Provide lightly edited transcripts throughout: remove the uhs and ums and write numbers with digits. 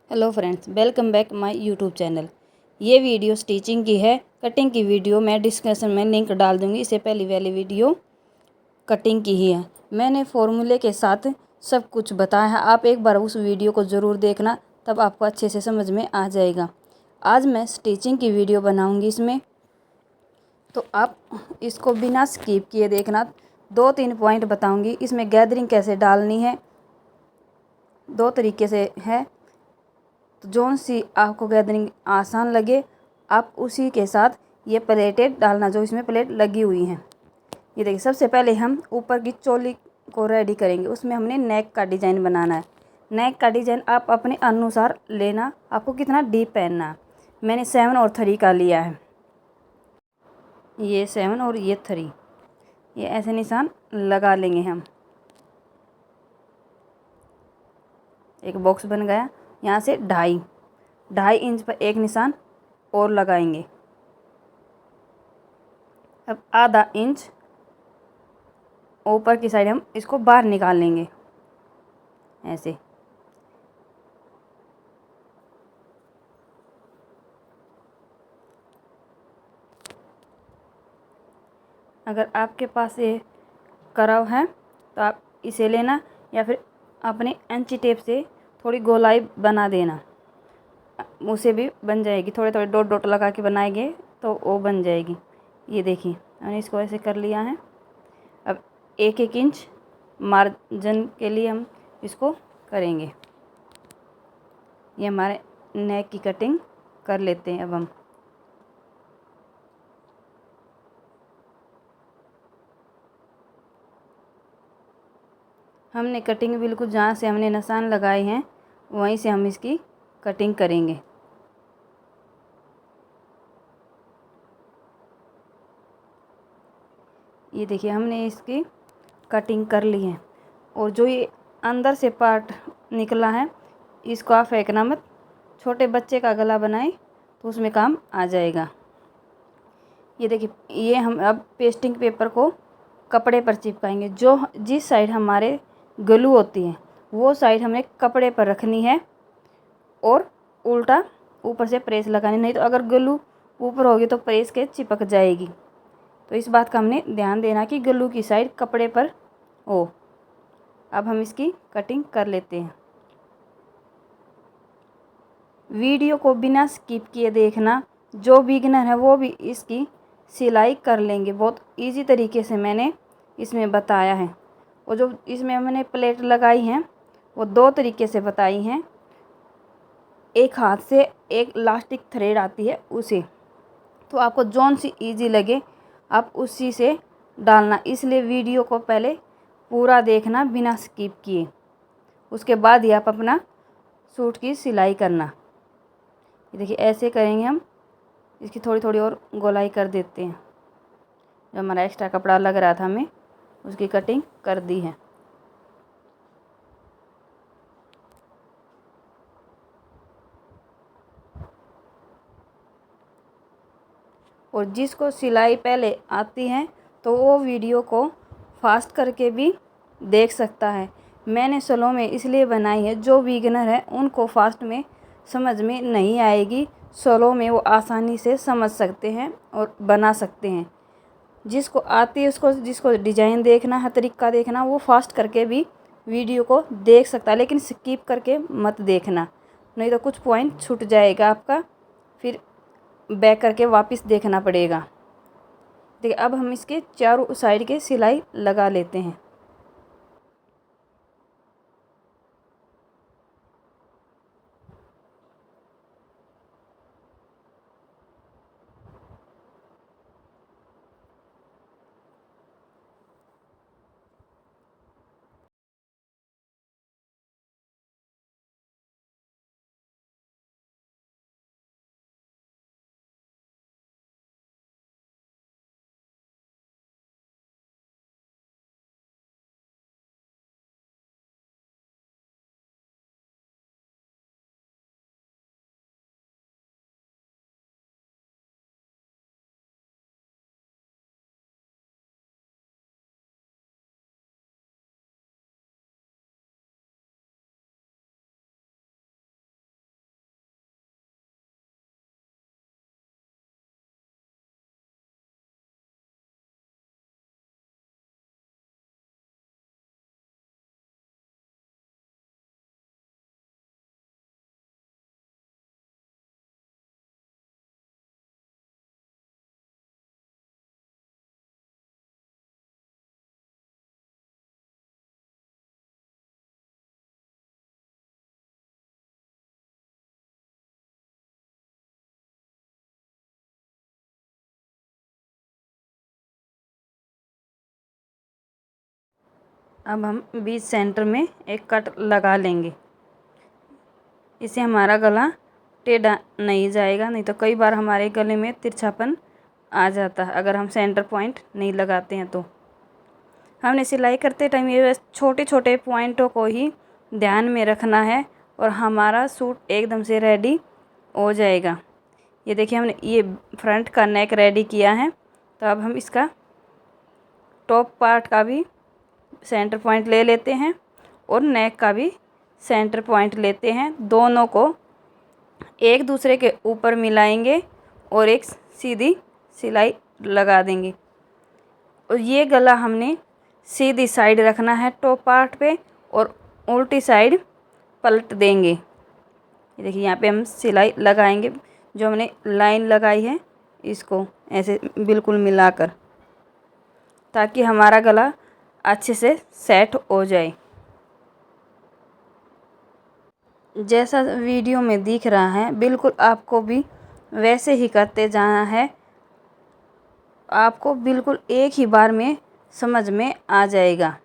Hello friends, welcome back my YouTube channel. ये video stitching की है। कटिंग की वीडियो मैं डिस्क्रिप्शन में लिंक डाल दूंगी। इससे पहले वाली वीडियो कटिंग की ही है। मैंने फॉर्मूले के साथ सब कुछ बताया है। आप एक बार उस वीडियो को ज़रूर देखना, तब आपको अच्छे से समझ में आ जाएगा। आज मैं स्टिचिंग की वीडियो बनाऊँगी इसमें, तो आप इसको बिना स्किप किए देखना। 2-3 पॉइंट बताऊँगी। इसमें गैदरिंग कैसे डालनी है, 2 तरीके से है। तो जो सी आपको गैदरिंग आसान लगे, आप उसी के साथ ये प्लेटें डालना, जो इसमें प्लेट लगी हुई हैं। ये देखिए, सबसे पहले हम ऊपर की चोली को रेडी करेंगे। उसमें हमने नेक का डिज़ाइन बनाना है। नेक का डिज़ाइन आप अपने अनुसार लेना, आपको कितना डीप पहनना है। मैंने 7 और 3 का लिया है। ये 7 और ये 3, ये ऐसे निशान लगा लेंगे हम। एक बॉक्स बन गया। यहाँ से 2.5 इंच पर एक निशान और लगाएंगे। अब आधा इंच ऊपर की साइड हम इसको बाहर निकाल लेंगे ऐसे। अगर आपके पास ये करव है तो आप इसे लेना, या फिर अपने इंची टेप से थोड़ी गोलाई बना देना, उसे भी बन जाएगी। थोड़े थोड़े डॉट डॉट लगा के बनाएंगे तो वो बन जाएगी। ये देखिए, मैंने इसको ऐसे कर लिया है। अब 1-1 इंच मार्जिन के लिए हम इसको करेंगे। ये हमारे नेक की कटिंग कर लेते हैं। अब हमने कटिंग बिल्कुल जहाँ से हमने निशान लगाए हैं वहीं से हम इसकी कटिंग करेंगे। ये देखिए, हमने इसकी कटिंग कर ली है। और जो ये अंदर से पार्ट निकला है, इसको आप फेंकना मत। छोटे बच्चे का गला बनाए तो उसमें काम आ जाएगा। ये देखिए, ये हम अब पेस्टिंग पेपर को कपड़े पर चिपकाएंगे। जो जिस साइड हमारे ग्लू होती है वो साइड हमें कपड़े पर रखनी है, और उल्टा ऊपर से प्रेस लगानी। नहीं तो अगर ग्लू ऊपर होगी तो प्रेस के चिपक जाएगी। तो इस बात का हमने ध्यान देना कि ग्लू की साइड कपड़े पर हो। अब हम इसकी कटिंग कर लेते हैं। वीडियो को बिना स्किप किए देखना। जो बिगिनर है वो भी इसकी सिलाई कर लेंगे। बहुत इजी तरीके से मैंने इसमें बताया है। और जो इसमें मैंने प्लेट लगाई हैं वो 2 तरीके से बताई हैं। एक हाथ से एक लास्टिक थ्रेड आती है उसे, तो आपको जौन सी इजी लगे आप उसी से डालना। इसलिए वीडियो को पहले पूरा देखना बिना स्किप किए, उसके बाद ही आप अपना सूट की सिलाई करना। ये देखिए, ऐसे करेंगे हम। इसकी थोड़ी थोड़ी और गोलाई कर देते हैं। जो हमारा एक्स्ट्रा कपड़ा लग रहा था हमें, उसकी कटिंग कर दी है। और जिसको सिलाई पहले आती है तो वो वीडियो को फास्ट करके भी देख सकता है। मैंने स्लो में इसलिए बनाई है, जो बिगिनर है उनको फास्ट में समझ में नहीं आएगी। स्लो में वो आसानी से समझ सकते हैं और बना सकते हैं। जिसको आती है उसको, जिसको डिज़ाइन देखना है, तरीका देखना, वो फास्ट करके भी वीडियो को देख सकता है। लेकिन स्किप करके मत देखना, नहीं तो कुछ पॉइंट छूट जाएगा आपका, फिर बैक करके वापस देखना पड़ेगा। देखिए, अब हम इसके चारों साइड के सिलाई लगा लेते हैं। अब हम बीच सेंटर में एक कट लगा लेंगे। इससे हमारा गला टेढ़ा नहीं जाएगा, नहीं तो कई बार हमारे गले में तिरछापन आ जाता है अगर हम सेंटर पॉइंट नहीं लगाते हैं। तो हमने सिलाई करते टाइम ये छोटे छोटे पॉइंटों को ही ध्यान में रखना है और हमारा सूट एकदम से रेडी हो जाएगा। ये देखिए हमने ये फ्रंट का नेक रेडी किया है। तो अब हम इसका टॉप पार्ट का भी सेंटर पॉइंट ले लेते हैं और नेक का भी सेंटर पॉइंट लेते हैं। दोनों को एक दूसरे के ऊपर मिलाएंगे और एक सीधी सिलाई लगा देंगे। और ये गला हमने सीधी साइड रखना है टॉप पार्ट पे और उल्टी साइड पलट देंगे। ये देखिए यहाँ पे हम सिलाई लगाएंगे, जो हमने लाइन लगाई है इसको ऐसे बिल्कुल मिलाकर, ताकि हमारा गला अच्छे से सेट हो जाए। जैसा वीडियो में दिख रहा है बिल्कुल आपको भी वैसे ही करते जाना है। आपको बिल्कुल एक ही बार में समझ में आ जाएगा।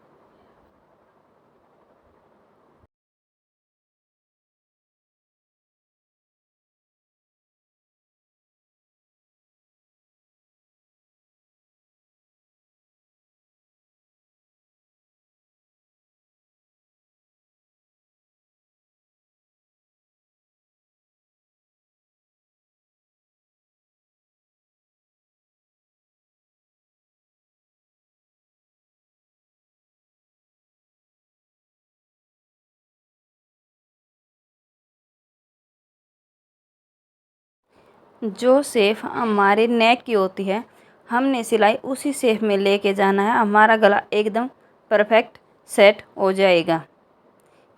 जो शेप हमारे नेक की होती है हमने सिलाई उसी शेप में लेके जाना है, हमारा गला एकदम परफेक्ट सेट हो जाएगा।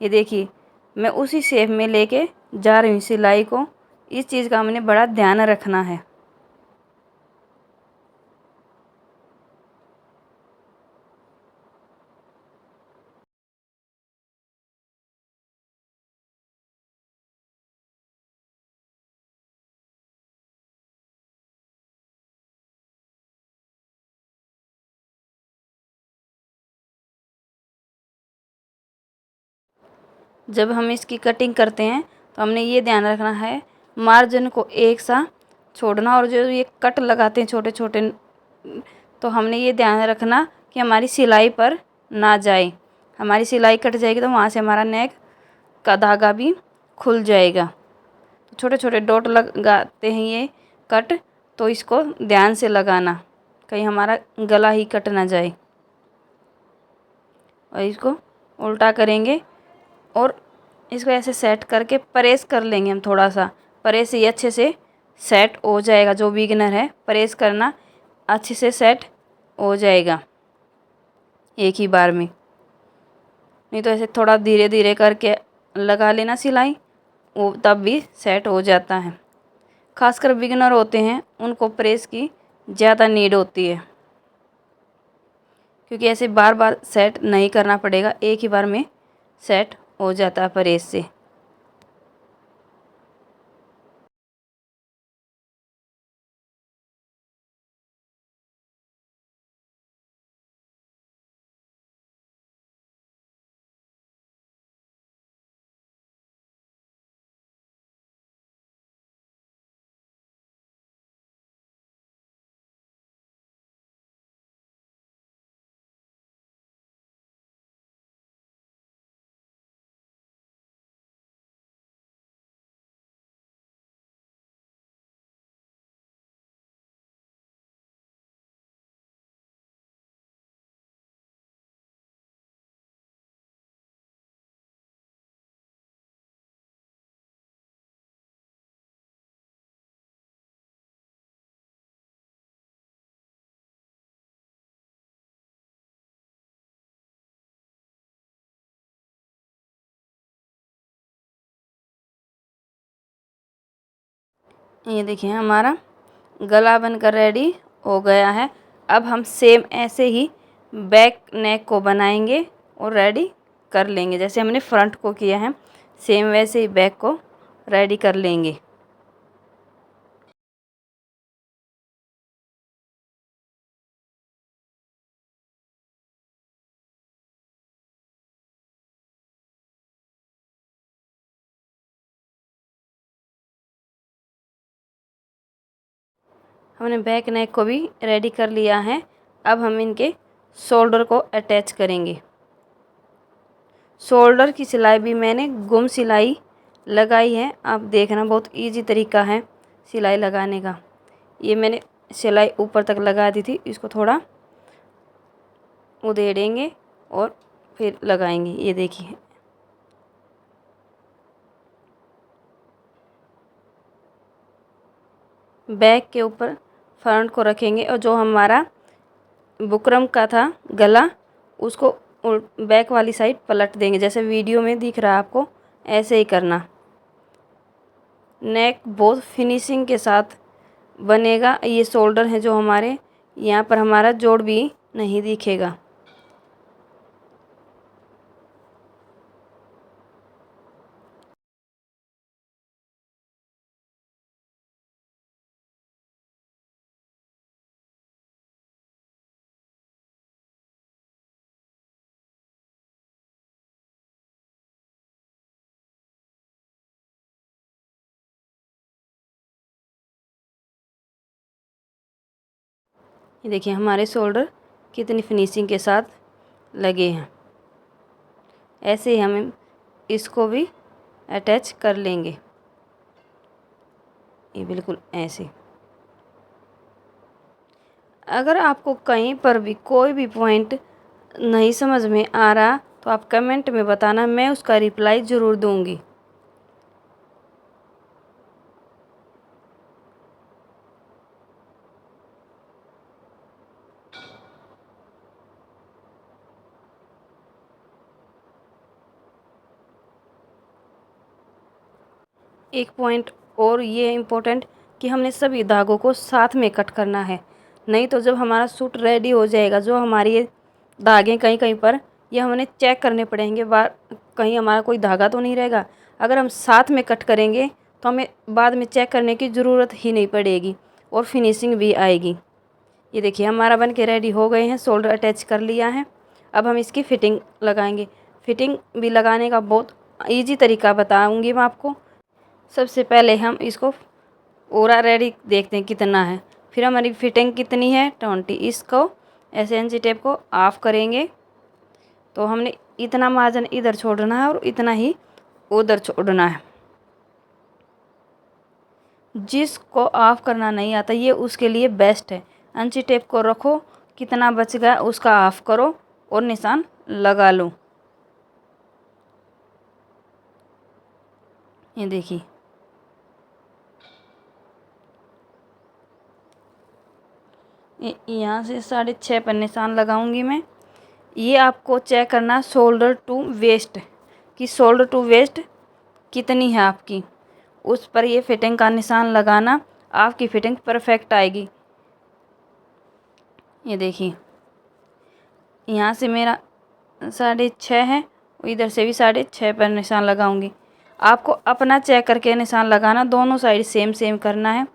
ये देखिए मैं उसी शेप में लेके जा रही हूँ सिलाई को। इस चीज़ का हमने बड़ा ध्यान रखना है। जब हम इसकी कटिंग करते हैं तो हमने ये ध्यान रखना है मार्जिन को एक सा छोड़ना, और जो ये कट लगाते हैं छोटे छोटे, तो हमने ये ध्यान रखना कि हमारी सिलाई पर ना जाए। हमारी सिलाई कट जाएगी तो वहाँ से हमारा नेक का धागा भी खुल जाएगा। छोटे छोटे डॉट लगाते हैं ये कट, तो इसको ध्यान से लगाना कहीं हमारा गला ही कट ना जाए। और इसको उल्टा करेंगे और इसको ऐसे सेट करके प्रेस कर लेंगे हम थोड़ा सा। प्रेस ये अच्छे से सेट हो जाएगा। जो बिगिनर है प्रेस करना अच्छे से सेट हो जाएगा एक ही बार में। नहीं तो ऐसे थोड़ा धीरे धीरे करके लगा लेना सिलाई, वो तब भी सेट हो जाता है। खासकर बिगिनर होते हैं उनको प्रेस की ज़्यादा नीड होती है, क्योंकि ऐसे बार बार सेट नहीं करना पड़ेगा, एक ही बार में सेट हो जाता है प्रेस से। ये देखिए हमारा गला बनकर रेडी हो गया है। अब हम सेम ऐसे ही बैक नेक को बनाएंगे और रेडी कर लेंगे। जैसे हमने फ्रंट को किया है सेम वैसे ही बैक को रेडी कर लेंगे। हमने बैक नेक को भी रेडी कर लिया है। अब हम इनके शोल्डर को अटैच करेंगे। शोल्डर की सिलाई भी मैंने गुम सिलाई लगाई है। आप देखना, बहुत इजी तरीका है सिलाई लगाने का। ये मैंने सिलाई ऊपर तक लगा दी थी, इसको थोड़ा उधेड़ेंगे और फिर लगाएंगे। ये देखिए, बैक के ऊपर फ्रंट को रखेंगे और जो हमारा बुकरम का था गला, उसको बैक वाली साइड पलट देंगे। जैसे वीडियो में दिख रहा है आपको, ऐसे ही करना। नेक बहुत फिनिशिंग के साथ बनेगा। ये शोल्डर है जो हमारे, यहाँ पर हमारा जोड़ भी नहीं दिखेगा। ये देखिए हमारे शोल्डर कितनी फिनिशिंग के साथ लगे हैं। ऐसे ही हम इसको भी अटैच कर लेंगे। ये बिल्कुल ऐसे। अगर आपको कहीं पर भी कोई भी पॉइंट नहीं समझ में आ रहा तो आप कमेंट में बताना, मैं उसका रिप्लाई ज़रूर दूंगी। एक पॉइंट और ये इम्पोर्टेंट कि हमने सभी धागों को साथ में कट करना है। नहीं तो जब हमारा सूट रेडी हो जाएगा, जो हमारी ये धागे कहीं कहीं पर ये हमें चेक करने पड़ेंगे, कहीं हमारा कोई धागा तो नहीं रहेगा। अगर हम साथ में कट करेंगे तो हमें बाद में चेक करने की ज़रूरत ही नहीं पड़ेगी और फिनिशिंग भी आएगी। ये देखिए हमारा बन के रेडी हो गए हैं। शोल्डर अटैच कर लिया है। अब हम इसकी फ़िटिंग लगाएंगे। फ़िटिंग भी लगाने का बहुत ईजी तरीका बताऊँगी मैं आपको। सबसे पहले हम इसको पूरा रेडी देखते हैं कितना है, फिर हमारी फिटिंग कितनी है 20। इसको ऐसे एंची टेप को ऑफ करेंगे तो हमने इतना मार्जिन इधर छोड़ना है और इतना ही उधर छोड़ना है। जिसको ऑफ करना नहीं आता ये उसके लिए बेस्ट है। एंची टेप को रखो, कितना बच गया उसका ऑफ करो और निशान लगा लो। ये देखिए, यहाँ से 6.5 पर निशान लगाऊंगी मैं। ये आपको चेक करना शोल्डर टू वेस्ट कि शोल्डर टू वेस्ट कितनी है आपकी, उस पर ये फिटिंग का निशान लगाना, आपकी फिटिंग परफेक्ट आएगी। ये देखिए यहाँ से मेरा 6.5 है, इधर से भी 6.5 पर निशान लगाऊंगी। आपको अपना चेक करके निशान लगाना, दोनों साइड सेम सेम करना है।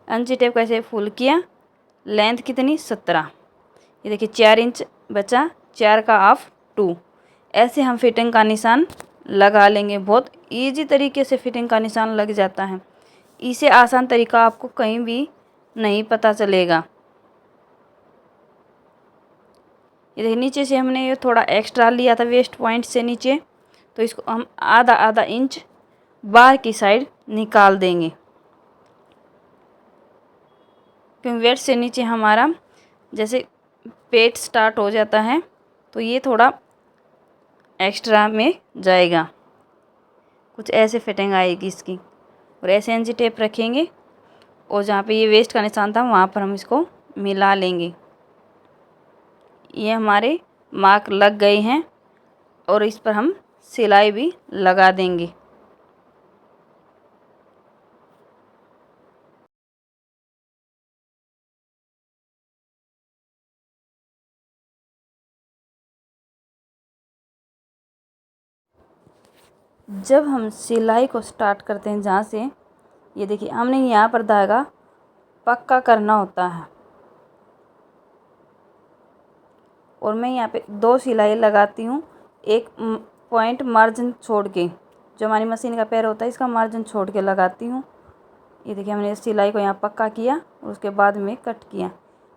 अंची टेप कैसे फुल किया, लेंथ कितनी 17। ये देखिए 4 इंच बचा, 4 का हाफ 2। ऐसे हम फिटिंग का निशान लगा लेंगे। बहुत इजी तरीके से फिटिंग का निशान लग जाता है। इससे आसान तरीका आपको कहीं भी नहीं पता चलेगा। ये देखिए नीचे से हमने ये थोड़ा एक्स्ट्रा लिया था वेस्ट पॉइंट से नीचे, तो इसको हम आधा आधा इंच बाहर की साइड निकाल देंगे, क्योंकि वेस्ट से नीचे हमारा जैसे पेट स्टार्ट हो जाता है तो ये थोड़ा एक्स्ट्रा में जाएगा। कुछ ऐसे फिटिंग आएगी इसकी। और ऐसे एंची टेप रखेंगे और जहाँ पे ये वेस्ट का निशान था वहाँ पर हम इसको मिला लेंगे। ये हमारे मार्क लग गए हैं और इस पर हम सिलाई भी लगा देंगे। जब हम सिलाई को स्टार्ट करते हैं जहाँ से, ये देखिए हमने यहाँ पर धागा पक्का करना होता है और मैं यहाँ पे 2 सिलाई लगाती हूँ। एक पॉइंट मार्जिन छोड़ के, जो हमारी मशीन का पैर होता है इसका मार्जिन छोड़ के लगाती हूँ ये देखिए हमने सिलाई को यहाँ पक्का किया और उसके बाद में कट किया।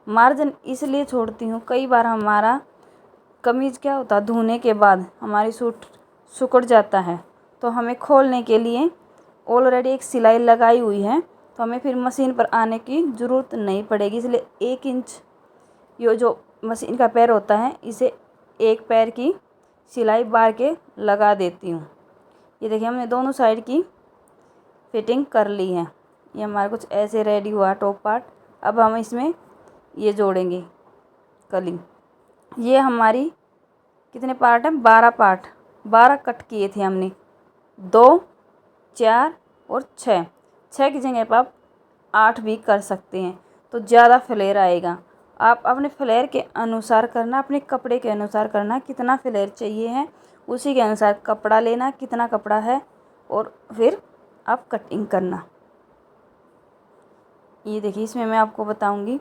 मार्जिन इसलिए छोड़ती हूँ, कई बार हमारा कमीज़ क्या होता है धोने के बाद हमारी सूट सिकुड़ जाता है, तो हमें खोलने के लिए ऑलरेडी एक सिलाई लगाई हुई है, तो हमें फिर मशीन पर आने की ज़रूरत नहीं पड़ेगी। इसलिए 1 इंच ये जो मशीन का पैर होता है, इसे एक पैर की सिलाई बार के लगा देती हूँ। ये देखिए हमने दोनों साइड की फिटिंग कर ली है। ये हमारा कुछ ऐसे रेडी हुआ टॉप पार्ट। अब हम इसमें ये जोड़ेंगे कली। ये हमारी कितने पार्ट हैं, 12 पार्ट, 12 कट किए थे हमने, 2, 4 और 6। 6 की जगह पर आप 8 भी कर सकते हैं, तो ज़्यादा फ्लेयर आएगा। आप अपने फ्लेयर के अनुसार करना, अपने कपड़े के अनुसार करना, कितना फ्लेयर चाहिए है उसी के अनुसार कपड़ा लेना, कितना कपड़ा है, और फिर आप कटिंग करना। ये देखिए इसमें मैं आपको बताऊंगी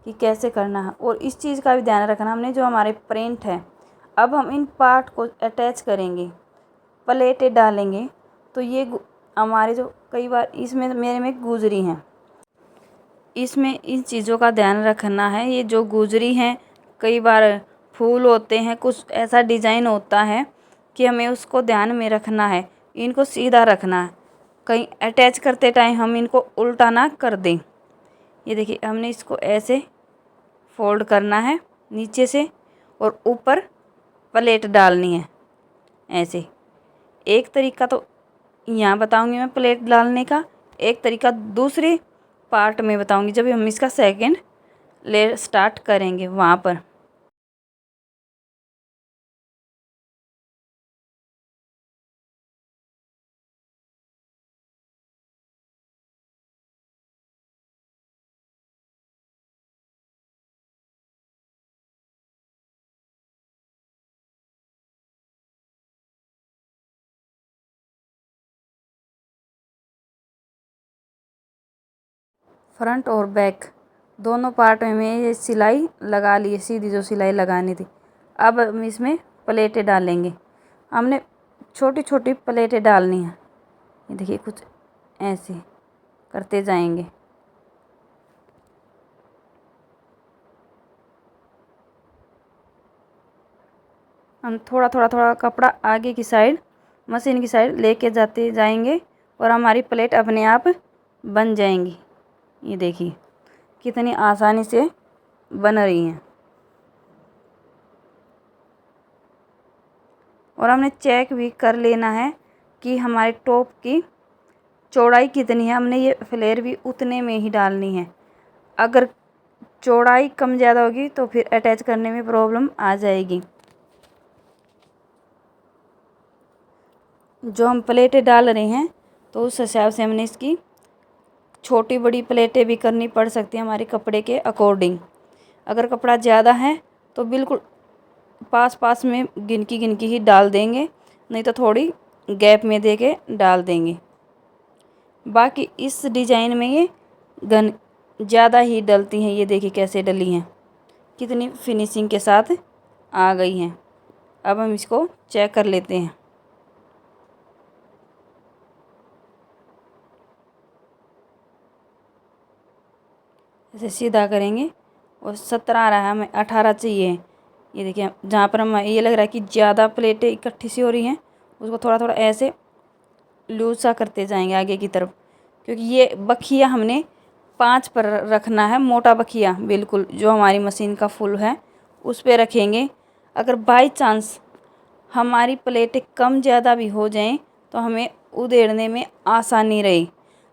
कि कैसे करना है। और इस चीज़ का भी ध्यान रखना, हमने जो हमारे प्रिंट है, अब हम इन पार्ट को अटैच करेंगे, प्लेटें डालेंगे, तो ये हमारे जो कई बार इसमें मेरे में गुजरी हैं, इसमें इन चीज़ों का ध्यान रखना है। ये जो गुजरी हैं, कई बार फूल होते हैं, कुछ ऐसा डिज़ाइन होता है कि हमें उसको ध्यान में रखना है, इनको सीधा रखना है, कहीं अटैच करते टाइम हम इनको उल्टा ना कर दें। ये देखिए हमने इसको ऐसे फोल्ड करना है नीचे से, और ऊपर प्लेट डालनी है ऐसे। एक तरीका तो यहाँ बताऊंगी मैं प्लेट डालने का, एक तरीका दूसरे पार्ट में बताऊंगी जब हम इसका सेकंड लेयर स्टार्ट करेंगे वहाँ पर। फ्रंट और बैक दोनों पार्ट में ये सिलाई लगा ली है, सीधी जो सिलाई लगानी थी। अब हम इसमें प्लेटें डालेंगे। हमने छोटी छोटी प्लेटें डालनी है। ये देखिए कुछ ऐसे करते जाएंगे। हम थोड़ा थोड़ा थोड़ा कपड़ा आगे की साइड, मशीन की साइड लेके जाते जाएंगे और हमारी प्लेट अपने आप बन जाएंगी। ये देखिए कितनी आसानी से बन रही हैं। और हमने चेक भी कर लेना है कि हमारे टॉप की चौड़ाई कितनी है, हमने ये फ्लेयर भी उतने में ही डालनी है। अगर चौड़ाई कम ज़्यादा होगी तो फिर अटैच करने में प्रॉब्लम आ जाएगी। जो हम प्लेटें डाल रहे हैं तो उस हिसाब से हमने इसकी छोटी बड़ी प्लेटें भी करनी पड़ सकती है हमारे कपड़े के अकॉर्डिंग। अगर कपड़ा ज़्यादा है तो बिल्कुल पास पास में गिन की ही डाल देंगे, नहीं तो थोड़ी गैप में दे के डाल देंगे। बाकी इस डिज़ाइन में ये गन ज़्यादा ही डलती हैं। ये देखिए कैसे डली हैं, कितनी फिनिशिंग के साथ आ गई हैं। अब हम इसको चेक कर लेते हैं। ऐसे सीधा करेंगे और 17 आ रहा है, हमें 18 चाहिए। ये देखिए जहाँ पर हम ये लग रहा है कि ज़्यादा प्लेटें इकट्ठी सी हो रही हैं, उसको थोड़ा थोड़ा ऐसे लूज सा करते जाएंगे आगे की तरफ, क्योंकि ये बखिया हमने 5 पर रखना है। मोटा बखिया बिल्कुल जो हमारी मशीन का फुल है उस पर रखेंगे। अगर बाई चांस हमारी प्लेटें कम ज़्यादा भी हो जाएं तो हमें उधेड़ने में आसानी रहे।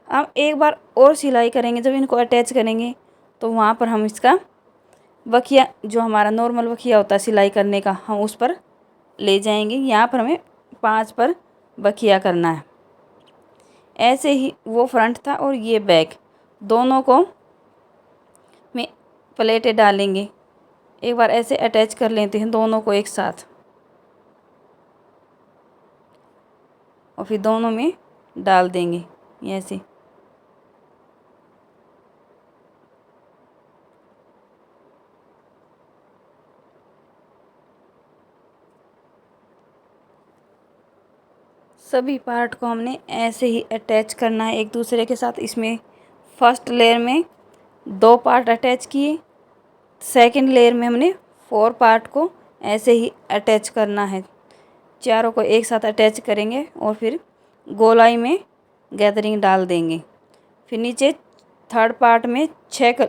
हम एक बार और सिलाई करेंगे, जब इनको अटैच करेंगे तो वहाँ पर हम इसका बखिया जो हमारा नॉर्मल बखिया होता है सिलाई करने का, हम उस पर ले जाएंगे। यहाँ पर हमें 5 पर बखिया करना है। ऐसे ही वो फ्रंट था और ये बैक, दोनों को में प्लेटें डालेंगे। एक बार ऐसे अटैच कर लेते हैं दोनों को एक साथ, और फिर दोनों में डाल देंगे ऐसे। सभी पार्ट को हमने ऐसे ही अटैच करना है एक दूसरे के साथ। इसमें फर्स्ट लेयर में 2 पार्ट अटैच किए, सेकंड लेयर में हमने 4 पार्ट को ऐसे ही अटैच करना है। चारों को एक साथ अटैच करेंगे और फिर गोलाई में गैदरिंग डाल देंगे। फिर नीचे थर्ड पार्ट में 6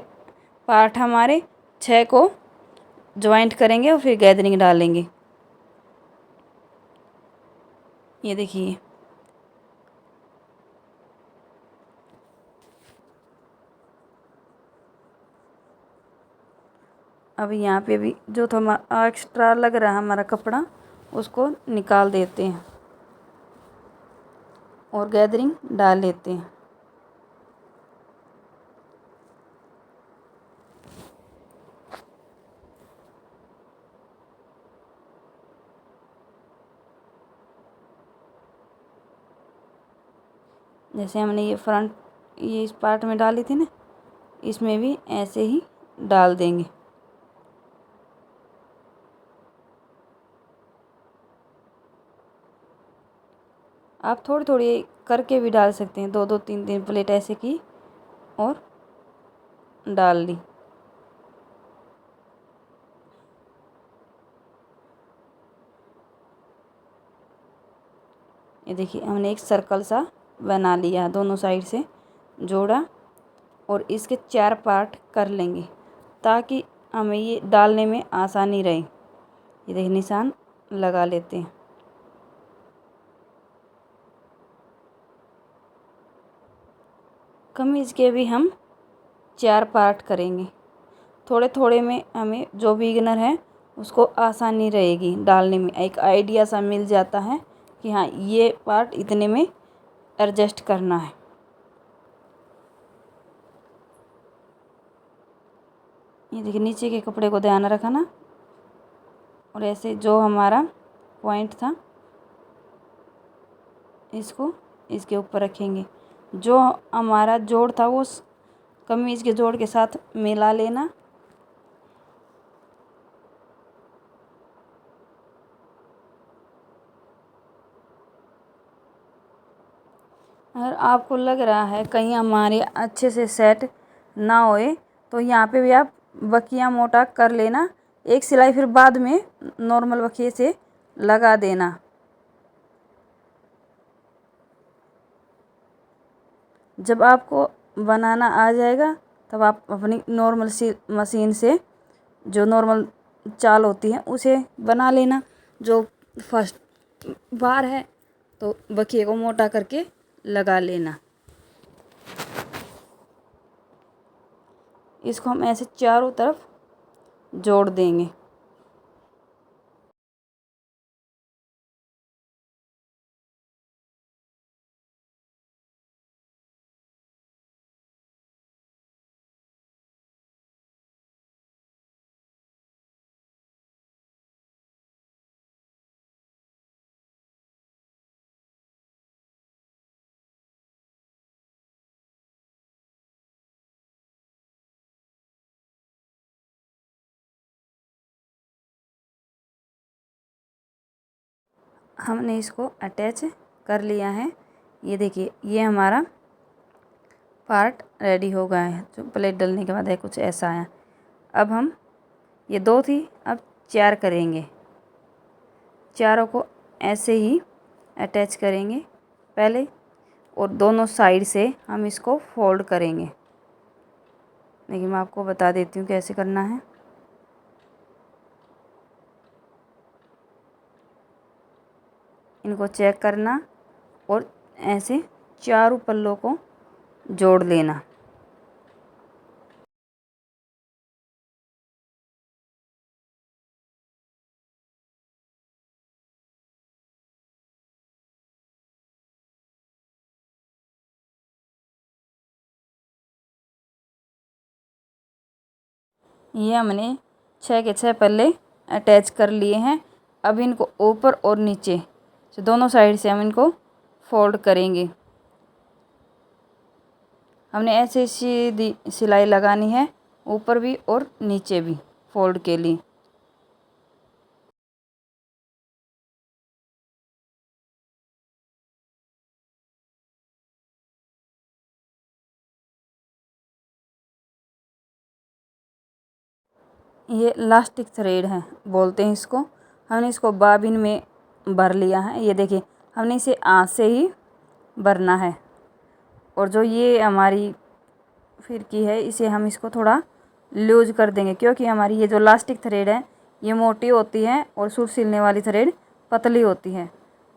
पार्ट हमारे 6 को ज्वाइंट करेंगे और फिर गैदरिंग डालेंगे। ये देखिए, अब यहाँ पे भी जो तो एक्स्ट्रा लग रहा है हमारा कपड़ा, उसको निकाल देते हैं और गैदरिंग डाल लेते हैं। जैसे हमने ये फ्रंट ये इस पार्ट में डाली थी ना, इसमें भी ऐसे ही डाल देंगे। आप थोड़ी थोड़ी करके भी डाल सकते हैं, 2-2 3-3 प्लेट ऐसे की और डाल ली। ये देखिए, हमने एक सर्कल सा बना लिया, दोनों साइड से जोड़ा और इसके 4 पार्ट कर लेंगे ताकि हमें ये डालने में आसानी रहे। ये देखिए, निशान लगा लेते हैं। कमीज़ के भी हम 4 पार्ट करेंगे। थोड़े थोड़े में हमें जो बिगिनर है उसको आसानी रहेगी डालने में, एक आइडिया सा मिल जाता है कि हाँ ये पार्ट इतने में एडजस्ट करना है। ये देखिए, नीचे के कपड़े को ध्यान रखना और ऐसे जो हमारा पॉइंट था इसको इसके ऊपर रखेंगे। जो हमारा जोड़ था वो कमीज़ के जोड़ के साथ मिला लेना। अगर आपको लग रहा है कहीं हमारे अच्छे से सेट ना होए तो यहाँ पे भी आप बकिया मोटा कर लेना। एक सिलाई फिर बाद में नॉर्मल बकिए से लगा देना। जब आपको बनाना आ जाएगा तब आप अपनी नॉर्मल सी मशीन से जो नॉर्मल चाल होती है उसे बना लेना। जो फर्स्ट बार है तो बकिए को मोटा करके लगा लेना। इसको हम ऐसे चारों तरफ जोड़ देंगे। हमने इसको अटैच कर लिया है। ये देखिए, ये हमारा पार्ट रेडी हो गया है। जो प्लेट डलने के बाद है कुछ ऐसा आया। अब हम ये 2 थी, अब 4 करेंगे। चारों को ऐसे ही अटैच करेंगे पहले और दोनों साइड से हम इसको फोल्ड करेंगे। देखिए, मैं आपको बता देती हूँ कैसे करना है। इनको चेक करना और ऐसे चारों पल्लों को जोड़ लेना। ये हमने 6 के 6 पल्ले अटैच कर लिए हैं। अब इनको ऊपर और नीचे से दोनों साइड से हम इनको फोल्ड करेंगे। हमने ऐसे सीधी सिलाई लगानी है, ऊपर भी और नीचे भी फोल्ड के लिए। ये लास्टिक थ्रेड है बोलते हैं इसको। हमने इसको बाबिन में भर लिया है। ये देखिए हमने इसे आँच से ही भरना है। और जो ये हमारी फिरकी है इसे हम इसको थोड़ा लूज कर देंगे, क्योंकि हमारी ये जो लास्टिक थ्रेड है ये मोटी होती है और सूट सिलने वाली थ्रेड पतली होती है।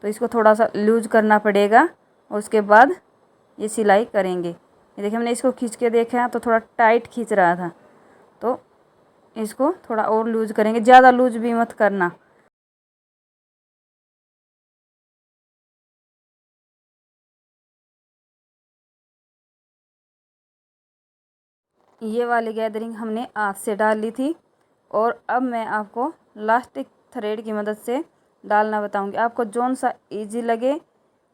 तो इसको थोड़ा सा लूज करना पड़ेगा और उसके बाद ये सिलाई करेंगे। ये देखिए हमने इसको खींच के देखा तो थोड़ा टाइट खींच रहा था, तो इसको थोड़ा और लूज करेंगे, ज़्यादा लूज भी मत करना। ये वाली गैदरिंग हमने हाथ से डाल ली थी और अब मैं आपको लास्टिक थ्रेड की मदद से डालना बताऊंगी। आपको जौन सा इजी लगे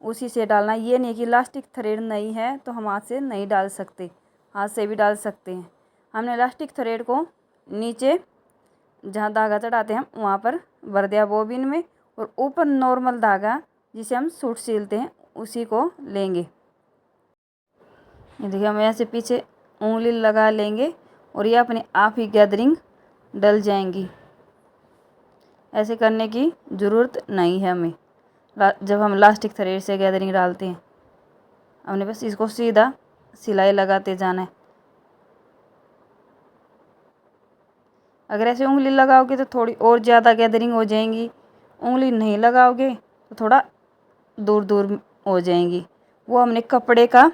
उसी से डालना। ये नहीं कि लास्टिक थ्रेड नहीं है तो हम हाथ से नहीं डाल सकते, हाथ से भी डाल सकते हैं। हमने लास्टिक थ्रेड को नीचे जहाँ धागा चढ़ाते हैं वहाँ पर भर दिया बोबिन में, और ऊपर नॉर्मल धागा जिसे हम सूट सिलते हैं उसी को लेंगे। ये देखिए हम ऐसे पीछे उंगली लगा लेंगे और ये अपने आप ही गैदरिंग डल जाएंगी। ऐसे करने की ज़रूरत नहीं है हमें जब हम लास्टिक थ्रेड से गैदरिंग डालते हैं। हमने बस इसको सीधा सिलाई लगाते जाना है। अगर ऐसे उंगली लगाओगे तो थोड़ी और ज़्यादा गैदरिंग हो जाएंगी, उंगली नहीं लगाओगे तो थोड़ा दूर दूर हो जाएंगी। वो हमने कपड़े का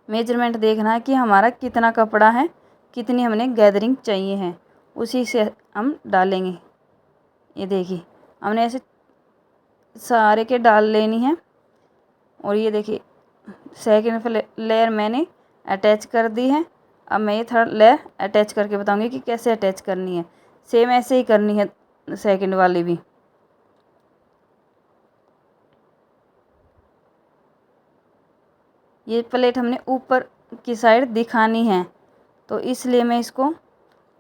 मेजरमेंट देखना है कि हमारा कितना कपड़ा है, कितनी हमने गैदरिंग चाहिए है, उसी से हम डालेंगे। ये देखिए हमने ऐसे सारे के डाल लेनी है। और ये देखिए सेकेंड लेयर मैंने अटैच कर दी है। अब मैं ये थर्ड लेयर अटैच करके बताऊंगी कि कैसे अटैच करनी है। सेम ऐसे ही करनी है सेकंड वाली भी। ये प्लेट हमने ऊपर की साइड दिखानी है तो इसलिए मैं इसको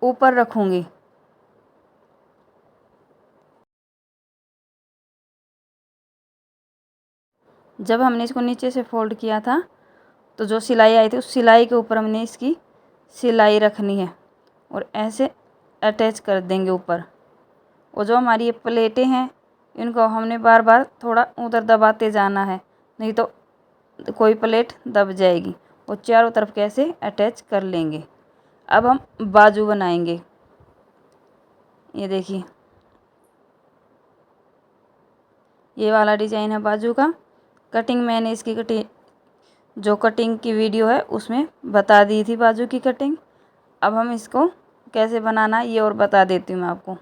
ऊपर रखूँगी। जब हमने इसको नीचे से फोल्ड किया था तो जो सिलाई आई थी उस सिलाई के ऊपर हमने इसकी सिलाई रखनी है और ऐसे अटैच कर देंगे ऊपर। और जो हमारी ये प्लेटें हैं इनको हमने बार बार थोड़ा उधर दबाते जाना है, नहीं तो कोई प्लेट दब जाएगी। और चारों तरफ कैसे अटैच कर लेंगे। अब हम बाजू बनाएंगे। ये देखिए ये वाला डिज़ाइन है बाजू का। कटिंग मैंने इसकी जो कटिंग की वीडियो है उसमें बता दी थी बाजू की कटिंग। अब हम इसको कैसे बनाना है ये और बता देती हूँ मैं आपको।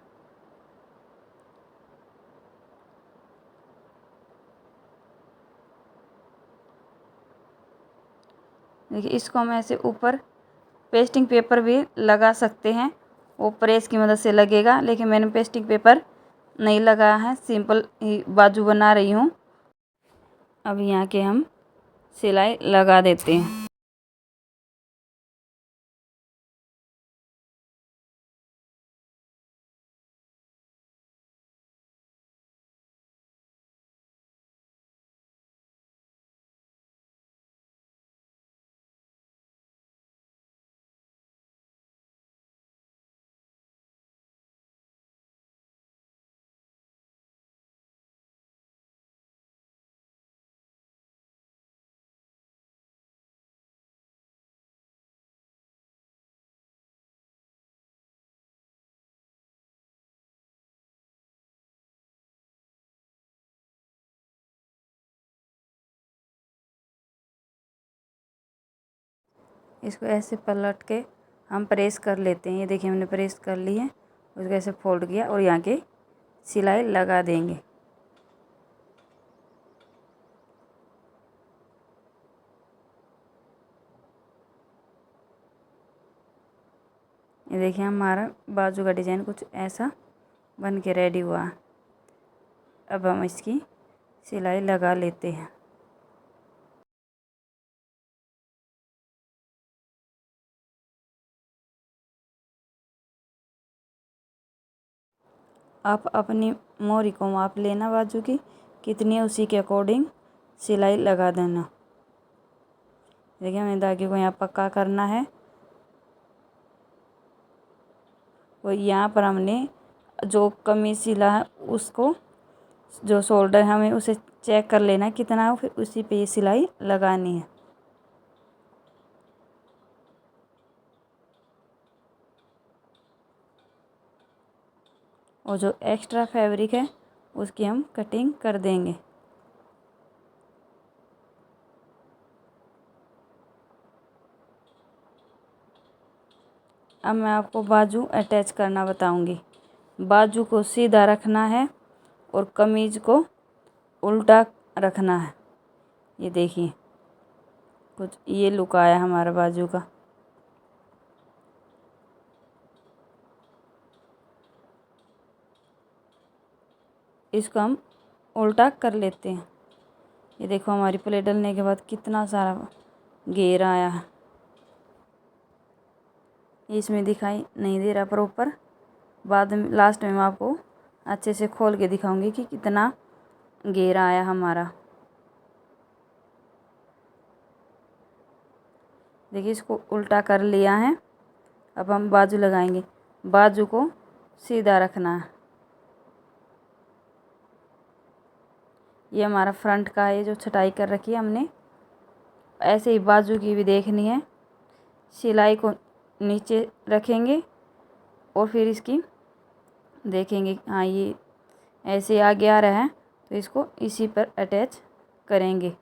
देखिए इसको हम ऐसे ऊपर पेस्टिंग पेपर भी लगा सकते हैं, वो प्रेस की मदद से लगेगा, लेकिन मैंने पेस्टिंग पेपर नहीं लगाया है, सिंपल ही बाजू बना रही हूँ। अब यहाँ के हम सिलाई लगा देते हैं। इसको ऐसे पलट के हम प्रेस कर लेते हैं। ये देखिए हमने प्रेस कर ली है, उसको ऐसे फोल्ड किया और यहाँ के सिलाई लगा देंगे। ये देखिए हमारा बाजू का डिज़ाइन कुछ ऐसा बन के रेडी हुआ। अब हम इसकी सिलाई लगा लेते हैं। आप अपनी मोहरी को माप लेना बाजू की कितनी है, उसी के अकॉर्डिंग सिलाई लगा देना। देखिए हमें धागे को यहाँ पक्का करना है वो यहाँ पर हमने जो कमीज सिला है उसको जो शोल्डर है हमें उसे चेक कर लेना कितना है, फिर उसी पे ये सिलाई लगानी है। और जो एक्स्ट्रा फैब्रिक है उसकी हम कटिंग कर देंगे। अब मैं आपको बाजू अटैच करना बताऊंगी। बाजू को सीधा रखना है और कमीज को उल्टा रखना है। ये देखिए कुछ ये लुक आया हमारा बाजू का। इसको हम उल्टा कर लेते हैं। ये देखो हमारी प्लेट डलने के बाद कितना सारा घेर आया है। इसमें दिखाई नहीं दे रहा प्रॉपर, बाद में लास्ट में मैं आपको अच्छे से खोल के दिखाऊंगी कि कितना घेर आया हमारा। देखिए इसको उल्टा कर लिया है। अब हम बाजू लगाएंगे। बाजू को सीधा रखना है। ये हमारा फ्रंट का है जो छटाई कर रखी है हमने। ऐसे ही बाजू की भी देखनी है। सिलाई को नीचे रखेंगे और फिर इसकी देखेंगे, हाँ ये ऐसे आगे आ रहा है तो इसको इसी पर अटैच करेंगे।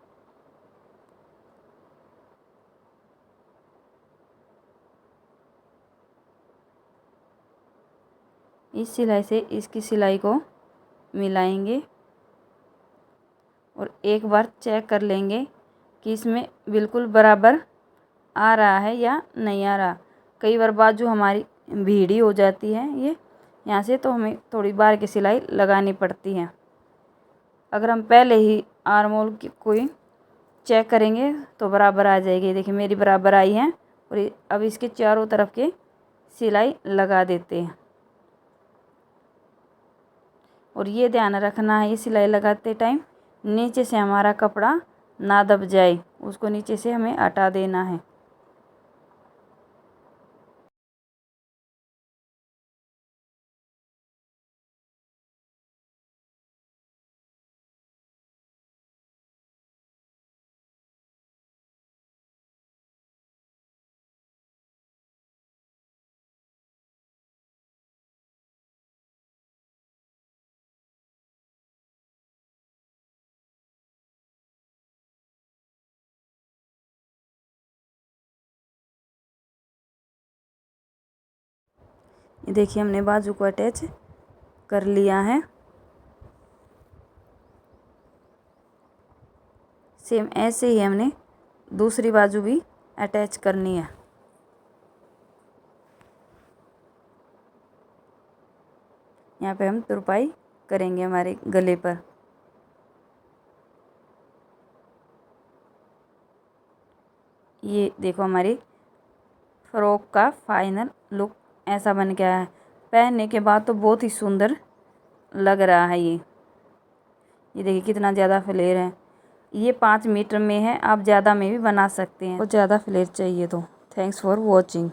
इस सिलाई से इसकी सिलाई को मिलाएंगे और एक बार चेक कर लेंगे कि इसमें बिल्कुल बराबर आ रहा है या नहीं आ रहा। कई बार बाजू हमारी भीड़ी हो जाती है ये यहाँ से, तो हमें थोड़ी बार की सिलाई लगानी पड़ती है। अगर हम पहले ही आर्म होल की कोई चेक करेंगे तो बराबर आ जाएगी। देखिए मेरी बराबर आई है। और अब इसके चारों तरफ के सिलाई लगा देते हैं। और ये ध्यान रखना है ये सिलाई लगाते टाइम नीचे से हमारा कपड़ा ना दब जाए, उसको नीचे से हमें हटा देना है। ये देखिए हमने बाजू को अटैच कर लिया है। सेम ऐसे ही हमने दूसरी बाजू भी अटैच करनी है। यहाँ पे हम तुरपाई करेंगे हमारे गले पर। ये देखो हमारी फ्रॉक का फाइनल लुक ऐसा बन गया है। पहनने के बाद तो बहुत ही सुंदर लग रहा है। ये देखिए कितना ज़्यादा फ्लेयर है। ये 5 मीटर में है, आप ज़्यादा में भी बना सकते हैं और ज़्यादा फ्लेयर चाहिए तो। Thanks for watching.